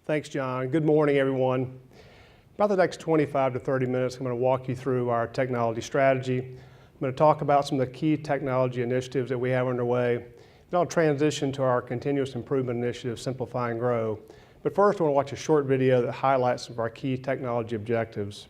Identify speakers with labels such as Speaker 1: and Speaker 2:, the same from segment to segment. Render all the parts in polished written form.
Speaker 1: Thanks, John. Good morning, everyone. About the next 25 to 30 minutes, I'm going to walk you through our technology strategy. I'm going to talk about some of the key technology initiatives that we have underway. Then I'll transition to our continuous improvement initiative, Simplify and Grow. But first, I want to watch a short video that highlights some of our key technology objectives.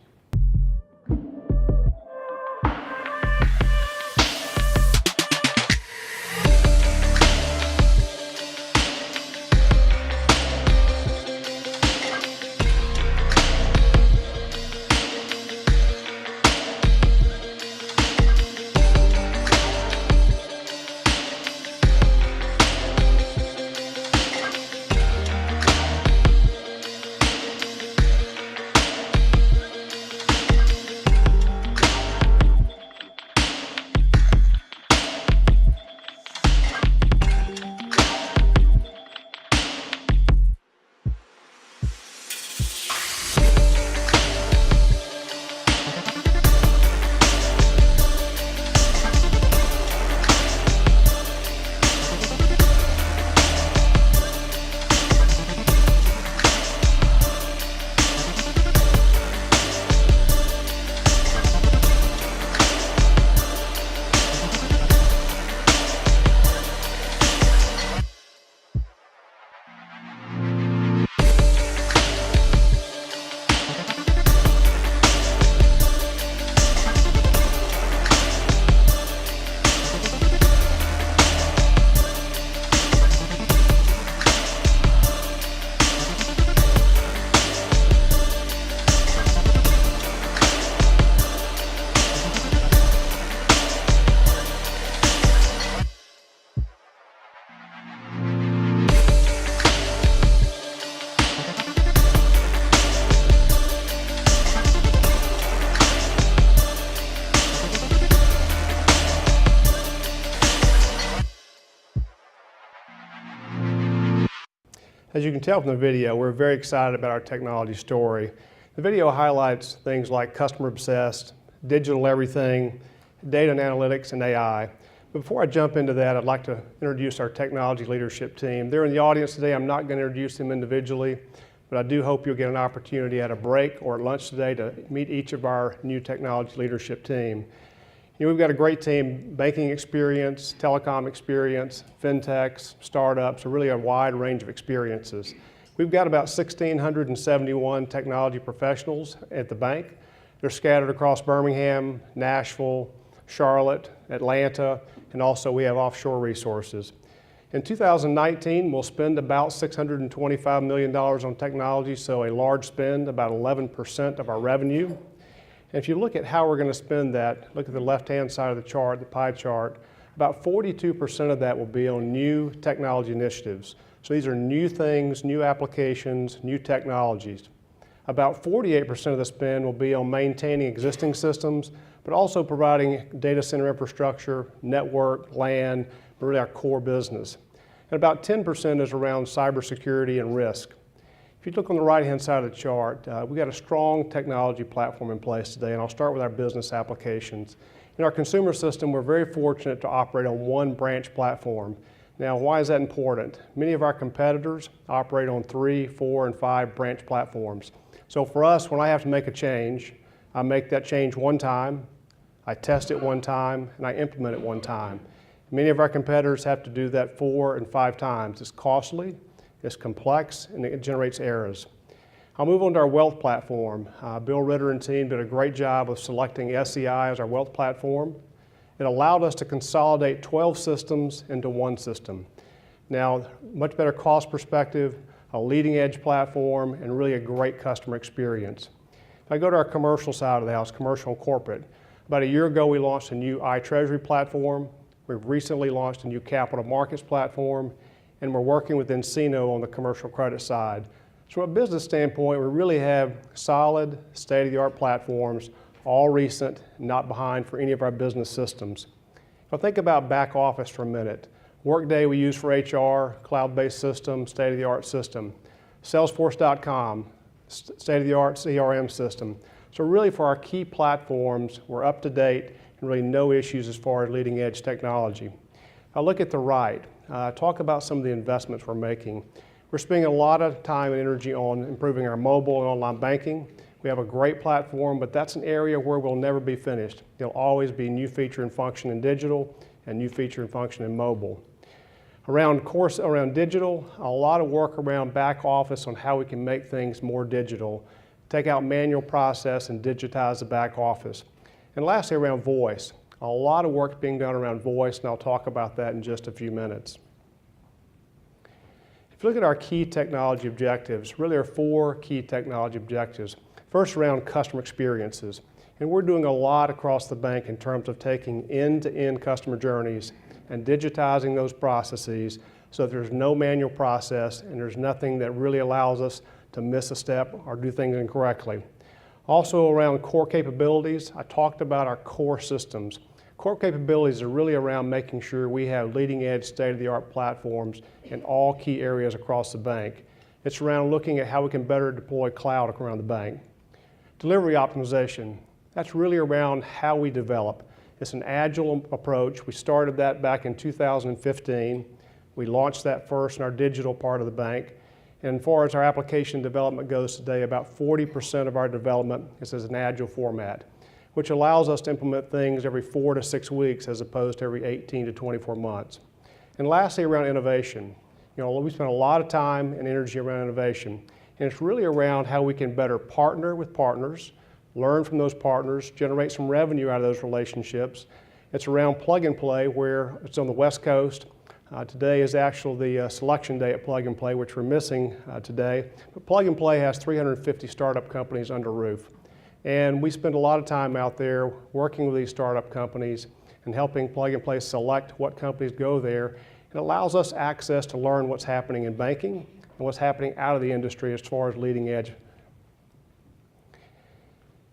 Speaker 1: As you can tell from the video, we're very excited about our technology story. The video highlights things like customer obsessed, digital everything, data and analytics, and AI. But before I jump into that, I'd like to introduce our technology leadership team. They're in the audience today. I'm not going to introduce them individually, but I do hope you'll get an opportunity at a break or at lunch today to meet each of our new technology leadership team. You know, we've got a great team, banking experience, telecom experience, fintechs, startups, so really a wide range of experiences. We've got about 1,671 technology professionals at the bank. They're scattered across Birmingham, Nashville, Charlotte, Atlanta, and also we have offshore resources. In 2019, we'll spend about $625 million on technology, so a large spend, about 11% of our revenue. And if you look at how we're going to spend that, look at the left-hand side of the chart, the pie chart, about 42% of that will be on new technology initiatives. So these are new things, new applications, new technologies. About 48% of the spend will be on maintaining existing systems, but also providing data center infrastructure, network, LAN, really our core business. And about 10% is around cybersecurity and risk. If you look on the right-hand side of the chart, we've got a strong technology platform in place today, and I'll start with our business applications. In our consumer system, we're very fortunate to operate on one branch platform. Now, why is that important? Many of our competitors operate on 3, 4, and 5 branch platforms. So for us, when I have to make a change, I make that change one time, I test it one time, and I implement it one time. Many of our competitors have to do that 4 and 5 times. It's costly, it's complex, and it generates errors. I'll move on to our wealth platform. Bill Ritter and team did a great job of selecting SEI as our wealth platform. It allowed us to consolidate 12 systems into one system. Now, much better cost perspective, a leading edge platform, and really a great customer experience. If I go to our commercial side of the house, commercial and corporate, about a year ago we launched a new iTreasury platform. We've recently launched a new capital markets platform, and we're working with Encino on the commercial credit side. So from a business standpoint, we really have solid, state-of-the-art platforms, all recent, not behind for any of our business systems. If I think about back office for a minute, Workday we use for HR, cloud-based system, state-of-the-art system. Salesforce.com, state-of-the-art CRM system. So really for our key platforms, we're up to date and really no issues as far as leading edge technology. I'll look at the right. Talk about some of the investments we're making. We're spending a lot of time and energy on improving our mobile and online banking. We have a great platform, but that's an area where we'll never be finished. There'll always be new feature and function in digital and new feature and function in mobile. Around digital, a lot of work around back office on how we can make things more digital, take out manual process and digitize the back office. And lastly, around voice. A lot of work being done around voice, and I'll talk about that in just a few minutes. If you look at our key technology objectives, really there are 4 key technology objectives. First, around customer experiences. And we're doing a lot across the bank in terms of taking end-to-end customer journeys and digitizing those processes so that there's no manual process and there's nothing that really allows us to miss a step or do things incorrectly. Also around core capabilities, I talked about our core systems. Core capabilities are really around making sure we have leading-edge, state-of-the-art platforms in all key areas across the bank. It's around looking at how we can better deploy cloud around the bank. Delivery optimization, that's really around how we develop. It's an agile approach. We started that back in 2015. We launched that first in our digital part of the bank. And as far as our application development goes today, about 40% of our development is as an agile format, which allows us to implement things every 4 to 6 weeks as opposed to every 18 to 24 months. And lastly, around innovation. We spend a lot of time and energy around innovation. And it's really around how we can better partner with partners, learn from those partners, generate some revenue out of those relationships. It's around plug and play, where it's on the West Coast. Today is actually the selection day at Plug and Play, which we're missing today. But Plug and Play has 350 startup companies under roof. And we spend a lot of time out there working with these startup companies and helping Plug and Play select what companies go there. It allows us access to learn what's happening in banking and what's happening out of the industry as far as leading edge.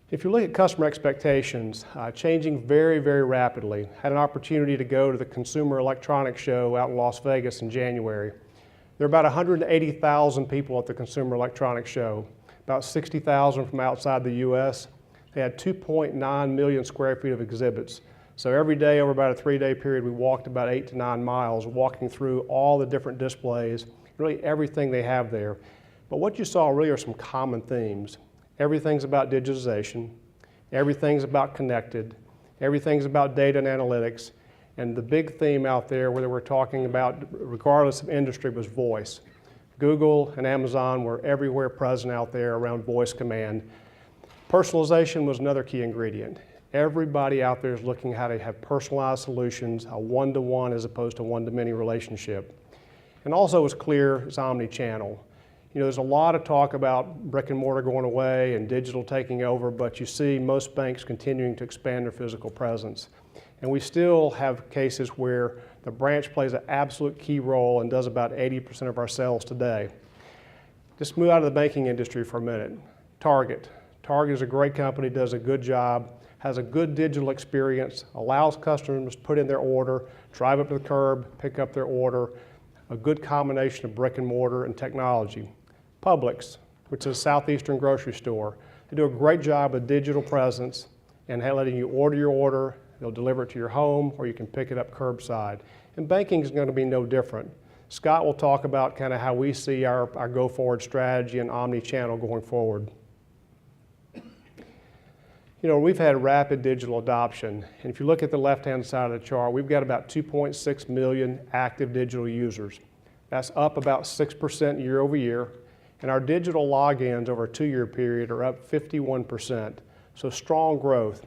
Speaker 1: If you look at customer expectations, changing very, very rapidly. Had an opportunity to go to the Consumer Electronics Show out in Las Vegas in January. There are about 180,000 people at the Consumer Electronics Show, about 60,000 from outside the U.S. They had 2.9 million square feet of exhibits. So every day over about a 3-day period, we walked about 8 to 9 miles, walking through all the different displays, really everything they have there. But what you saw really are some common themes. Everything's about digitization, everything's about connected, everything's about data and analytics, and the big theme out there whether we're talking about, regardless of industry, was voice. Google and Amazon were everywhere present out there around voice command. Personalization was another key ingredient. Everybody out there is looking at how to have personalized solutions, a one-to-one as opposed to one-to-many relationship. And also it was clear it's omni-channel. There's a lot of talk about brick and mortar going away and digital taking over, but you see most banks continuing to expand their physical presence. And we still have cases where the branch plays an absolute key role and does about 80% of our sales today. Just move out of the banking industry for a minute. Target. Target is a great company, does a good job, has a good digital experience, allows customers to put in their order, drive up to the curb, pick up their order, a good combination of brick and mortar and technology. Publix, which is a southeastern grocery store, they do a great job with digital presence and letting you order your order. They'll deliver it to your home, or you can pick it up curbside. And banking is going to be no different. Scott will talk about kind of how we see our go-forward strategy and omni-channel going forward. We've had rapid digital adoption, and if you look at the left-hand side of the chart, we've got about 2.6 million active digital users. That's up about 6% year over year. And our digital logins over a 2-year period are up 51%, so strong growth.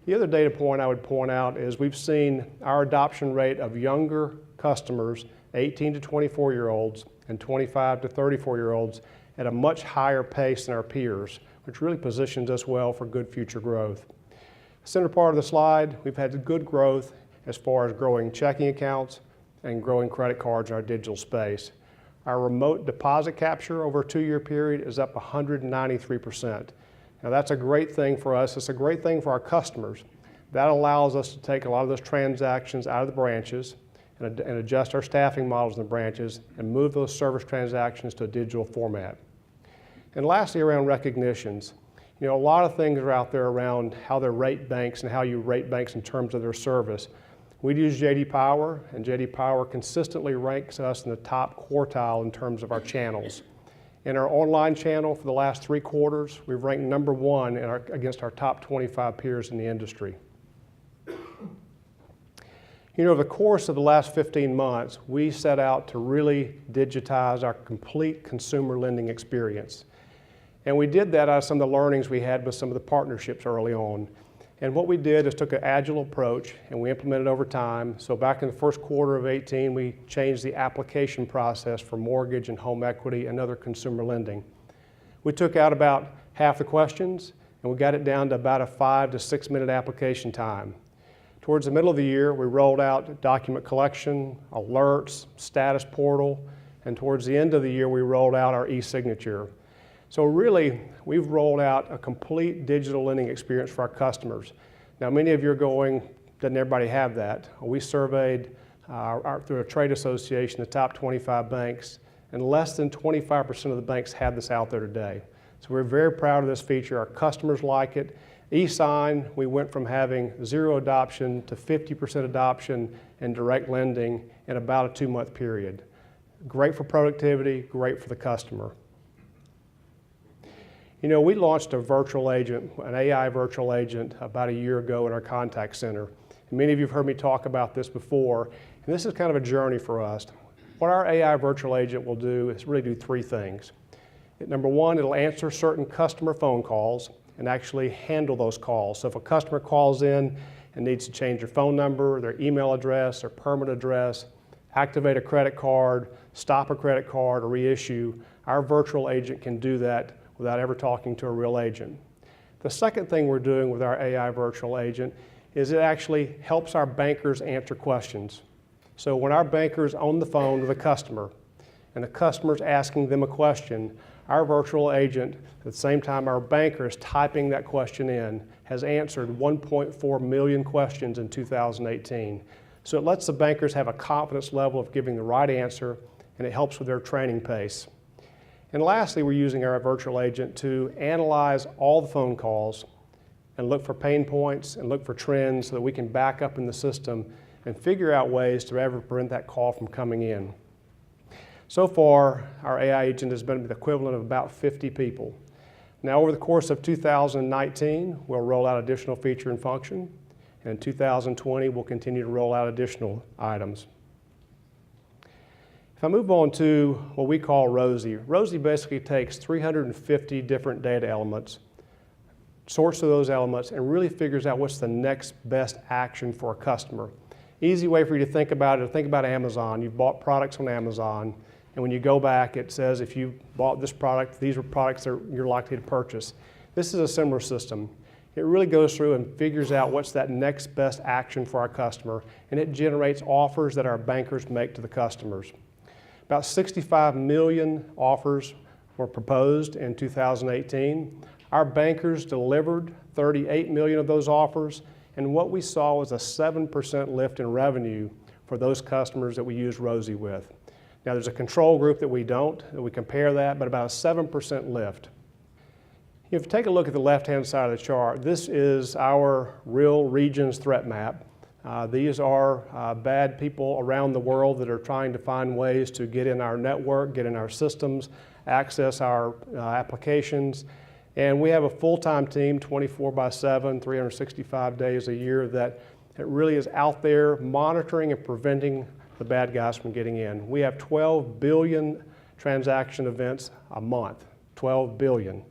Speaker 1: The other data point I would point out is we've seen our adoption rate of younger customers, 18 to 24-year-olds and 25 to 34-year-olds, at a much higher pace than our peers, which really positions us well for good future growth. The center part of the slide, we've had good growth as far as growing checking accounts and growing credit cards in our digital space. Our remote deposit capture over a 2-year period is up 193%. Now that's a great thing for us. It's a great thing for our customers. That allows us to take a lot of those transactions out of the branches and adjust our staffing models in the branches and move those service transactions to a digital format. And lastly, around recognitions. A lot of things are out there around how they rate banks and how you rate banks in terms of their service. We use J.D. Power, and J.D. Power consistently ranks us in the top quartile in terms of our channels. In our online channel for the last 3 quarters, we've ranked number 1 against our top 25 peers in the industry. You know, over the course of the last 15 months, we set out to really digitize our complete consumer lending experience. And we did that out of some of the learnings we had with some of the partnerships early on. And what we did is took an agile approach and we implemented over time. So back in the first quarter of 18, we changed the application process for mortgage and home equity and other consumer lending. We took out about half the questions and we got it down to about a 5 to 6 minute application time. Towards the middle of the year, we rolled out document collection, alerts, status portal, and towards the end of the year, we rolled out our e-signature. So really, we've rolled out a complete digital lending experience for our customers. Now, many of you are going, doesn't everybody have that? We surveyed through a trade association the top 25 banks, and less than 25% of the banks have this out there today. So we're very proud of this feature. Our customers like it. E-sign, we went from having 0 adoption to 50% adoption in direct lending in about a 2-month period. Great for productivity, great for the customer. You know, we launched a virtual agent, an AI virtual agent, about a year ago in our contact center. And many of you have heard me talk about this before, and this is kind of a journey for us. What our AI virtual agent will do is really do 3 things. Number 1, it'll answer certain customer phone calls and actually handle those calls. So if a customer calls in and needs to change their phone number, their email address, their permanent address, activate a credit card, stop a credit card, or reissue, our virtual agent can do that without ever talking to a real agent. The second thing we're doing with our AI virtual agent is it actually helps our bankers answer questions. So when our banker's on the phone with a customer and the customer's asking them a question, our virtual agent, at the same time our banker is typing that question in, has answered 1.4 million questions in 2018. So it lets the bankers have a confidence level of giving the right answer, and it helps with their training pace. And lastly, we're using our virtual agent to analyze all the phone calls and look for pain points and look for trends so that we can back up in the system and figure out ways to ever prevent that call from coming in. So far, our AI agent has been the equivalent of about 50 people. Now, over the course of 2019, we'll roll out additional feature and function, and in 2020, we'll continue to roll out additional items. If I move on to what we call Rosie, Rosie basically takes 350 different data elements, sorts of those elements, and really figures out what's the next best action for a customer. Easy way for you to think about it, think about Amazon. You've bought products on Amazon, and when you go back, it says if you bought this product, these are products that you're likely to purchase. This is a similar system. It really goes through and figures out what's that next best action for our customer, and it generates offers that our bankers make to the customers. About 65 million offers were proposed in 2018. Our bankers delivered 38 million of those offers, and what we saw was a 7% lift in revenue for those customers that we use Rosie with. Now there's a control group that we compare that, but about a 7% lift. If you take a look at the left-hand side of the chart, this is our real regions threat map. These are bad people around the world that are trying to find ways to get in our network, get in our systems, access our applications. And we have a full-time team, 24/7, 365 days a year, that really is out there monitoring and preventing the bad guys from getting in. We have 12 billion transaction events a month, 12 billion.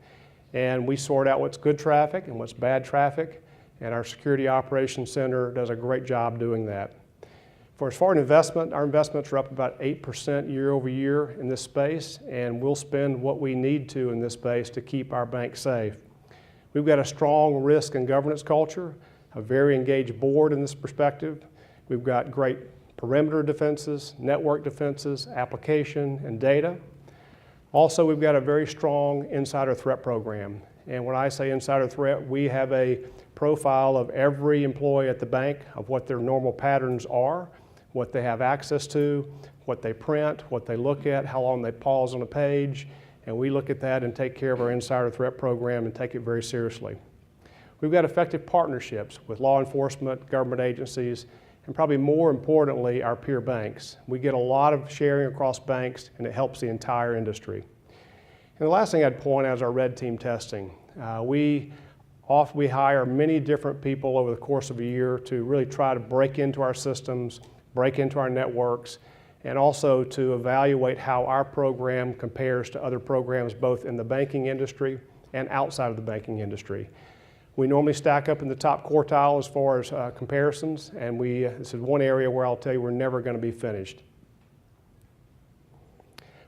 Speaker 1: And we sort out what's good traffic and what's bad traffic. And our Security Operations Center does a great job doing that. As far as investment, our investments are up about 8% year over year in this space, and we'll spend what we need to in this space to keep our bank safe. We've got a strong risk and governance culture, a very engaged board in this perspective. We've got great perimeter defenses, network defenses, application, and data. Also, we've got a very strong insider threat program. And when I say insider threat, we have a profile of every employee at the bank of what their normal patterns are, what they have access to, what they print, what they look at, how long they pause on a page, and we look at that and take care of our insider threat program and take it very seriously. We've got effective partnerships with law enforcement, government agencies, and probably more importantly, our peer banks. We get a lot of sharing across banks, and it helps the entire industry. And the last thing I'd point out is our red team testing. We hire many different people over the course of a year to really try to break into our systems, break into our networks, and also to evaluate how our program compares to other programs both in the banking industry and outside of the banking industry. We normally stack up in the top quartile as far as comparisons, and this is one area where I'll tell you we're never going to be finished.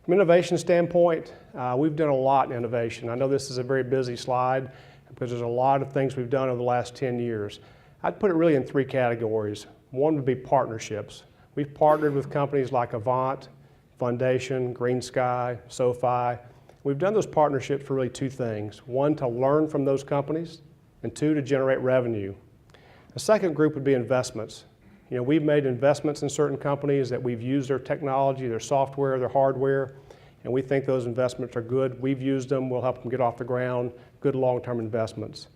Speaker 1: From an innovation standpoint, we've done a lot in innovation. I know this is a very busy slide because there's a lot of things we've done over the last 10 years. I'd put it really in three categories. One would be partnerships. We've partnered with companies like Avant, Foundation, Green Sky, SoFi. We've done those partnerships for really two things. One, to learn from those companies, and two, to generate revenue. The second group would be investments. We've made investments in certain companies that we've used their technology, their software, their hardware, and we think those investments are good. We've used them, we'll help them get off the ground, good long-term investments.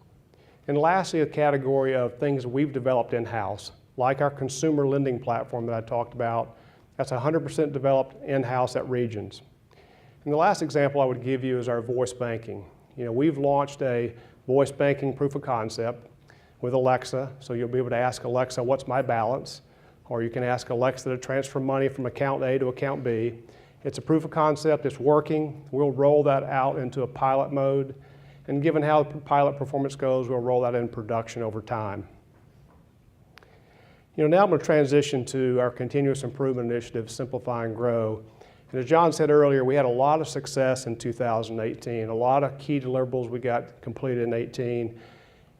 Speaker 1: And lastly, a category of things we've developed in-house, like our consumer lending platform that I talked about. That's 100% developed in-house at Regions. And the last example I would give you is our voice banking. We've launched a voice banking proof of concept with Alexa, so you'll be able to ask Alexa, what's my balance? Or you can ask Alexa to transfer money from account A to account B. It's a proof of concept, it's working. We'll roll that out into a pilot mode, and given how the pilot performance goes, we'll roll that in production over time. Now I'm going to transition to our continuous improvement initiative, Simplify and Grow. And as John said earlier, we had a lot of success in 2018, a lot of key deliverables we got completed in 2018.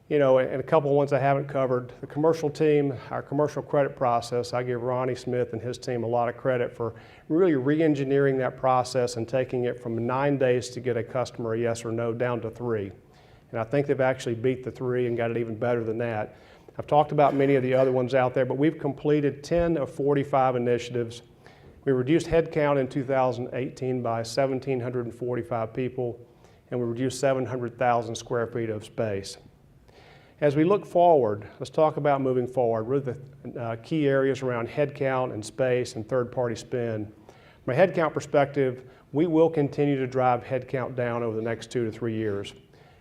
Speaker 1: And a couple of ones I haven't covered. The commercial team, our commercial credit process, I give Ronnie Smith and his team a lot of credit for really re-engineering that process and taking it from 9 days to get a customer a yes or no down to 3. And I think they've actually beat the 3 and got it even better than that. I've talked about many of the other ones out there, but we've completed 10 of 45 initiatives. We reduced headcount in 2018 by 1,745 people, and we reduced 700,000 square feet of space. As we look forward, let's talk about moving forward. Really the key areas around headcount and space and third-party spend. From a headcount perspective, we will continue to drive headcount down over the next 2 to 3 years.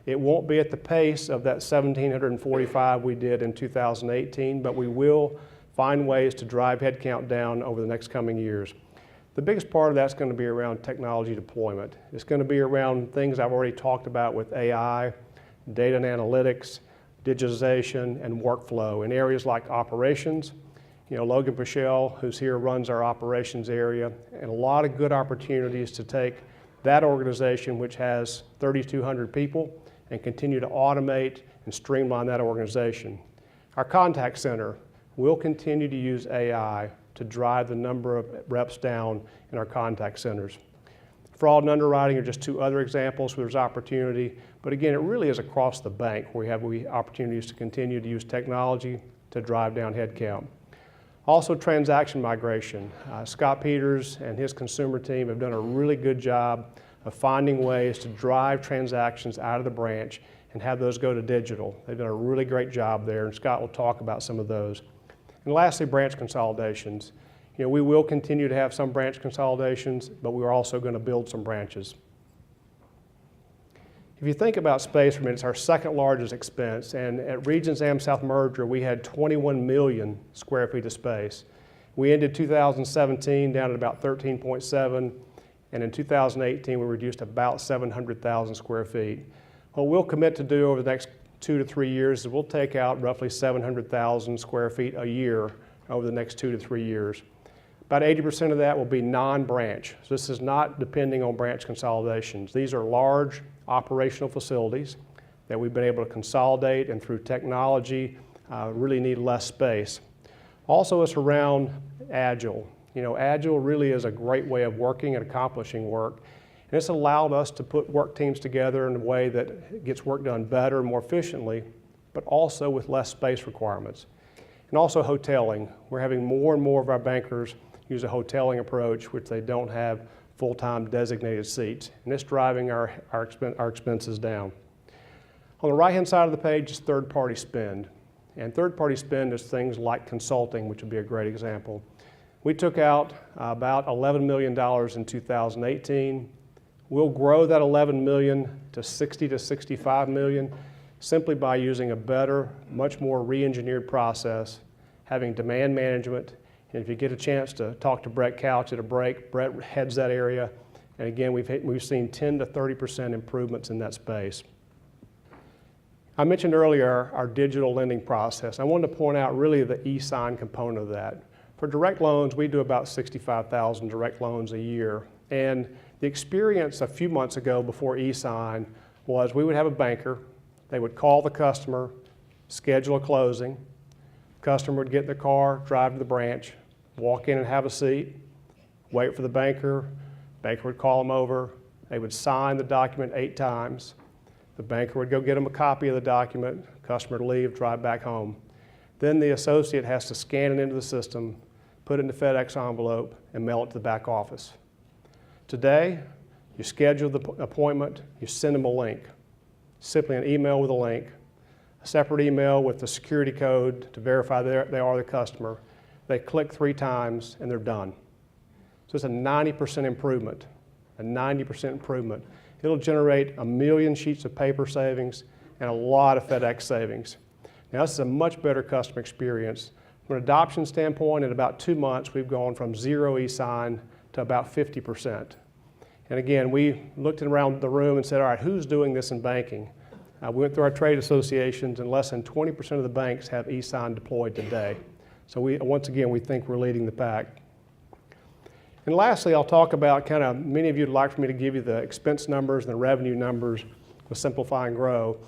Speaker 1: It won't be at the pace of that 1,745 we did in 2018, but we will find ways to drive headcount down over the next coming years. The biggest part of that's going to be around technology deployment. It's going to be around things I've already talked about with AI, data and analytics, digitization, and workflow in areas like operations. Logan Pichelle, who's here, runs our operations area, and a lot of good opportunities to take that organization, which has 3,200 people, and continue to automate and streamline that organization. Our contact center will continue to use AI to drive the number of reps down in our contact centers. Fraud and underwriting are just two other examples where there's opportunity, but again, it really is across the bank where we have opportunities to continue to use technology to drive down headcount. Also, transaction migration. Scott Peters and his consumer team have done a really good job of finding ways to drive transactions out of the branch and have those go to digital. They've done a really great job there, and Scott will talk about some of those. And lastly, branch consolidations. We will continue to have some branch consolidations, but we're also going to build some branches. If you think about space for a minute, it's our second largest expense, and at Regions AmSouth merger, we had 21 million square feet of space. We ended 2017 down at about 13.7, and in 2018, we reduced about 700,000 square feet. What we'll commit to do over the next 2 to 3 years is we'll take out roughly 700,000 square feet a year over the next 2 to 3 years. About 80% of that will be non-branch. So this is not depending on branch consolidations. These are large operational facilities that we've been able to consolidate, and through technology really need less space. Also, it's around Agile. Agile really is a great way of working and accomplishing work. And it's allowed us to put work teams together in a way that gets work done better and more efficiently, but also with less space requirements. And also hoteling. We're having more and more of our bankers use a hoteling approach, which they don't have full-time designated seats. And it's driving our expenses down. On the right-hand side of the page is third-party spend. And third-party spend is things like consulting, which would be a great example. We took out about $11 million in 2018. We'll grow that $11 million to $60 to $65 million simply by using a better, much more re-engineered process, having demand management. And if you get a chance to talk to Brett Couch at a break, Brett heads that area. And again, we've seen 10 to 30% improvements in that space. I mentioned earlier our digital lending process. I wanted to point out really the e-sign component of that. For direct loans, we do about 65,000 direct loans a year. And the experience a few months ago before e-sign was we would have a banker, they would call the customer, schedule a closing, customer would get in the car, drive to the branch, walk in and have a seat, wait for the banker would call them over, they would sign the document 8 times, the banker would go get them a copy of the document, customer would leave, drive back home. Then the associate has to scan it into the system, put it in the FedEx envelope, and mail it to the back office. Today, you schedule the appointment, you send them a link, simply an email with a link, a separate email with the security code to verify they are the customer. They click 3 times and they're done. So it's a 90% improvement, a 90% improvement. It'll generate 1 million sheets of paper savings and a lot of FedEx savings. Now this is a much better customer experience. From an adoption standpoint, in about 2 months, we've gone from 0 e-sign to about 50%. And again, we looked around the room and said, all right, who's doing this in banking? We went through our trade associations, and less than 20% of the banks have e-sign deployed today. So once again, we think we're leading the pack. And lastly, I'll talk about many of you would like for me to give you the expense numbers and the revenue numbers with Simplify and Grow.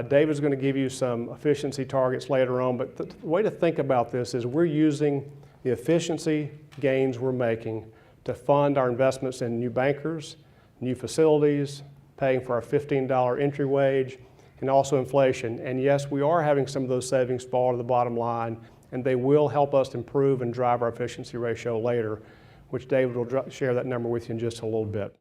Speaker 1: David's going to give you some efficiency targets later on, but the way to think about this is we're using the efficiency gains we're making to fund our investments in new bankers, new facilities, paying for our $15 entry wage, and also inflation. And yes, we are having some of those savings fall to the bottom line, and they will help us improve and drive our efficiency ratio later, which David will share that number with you in just a little bit.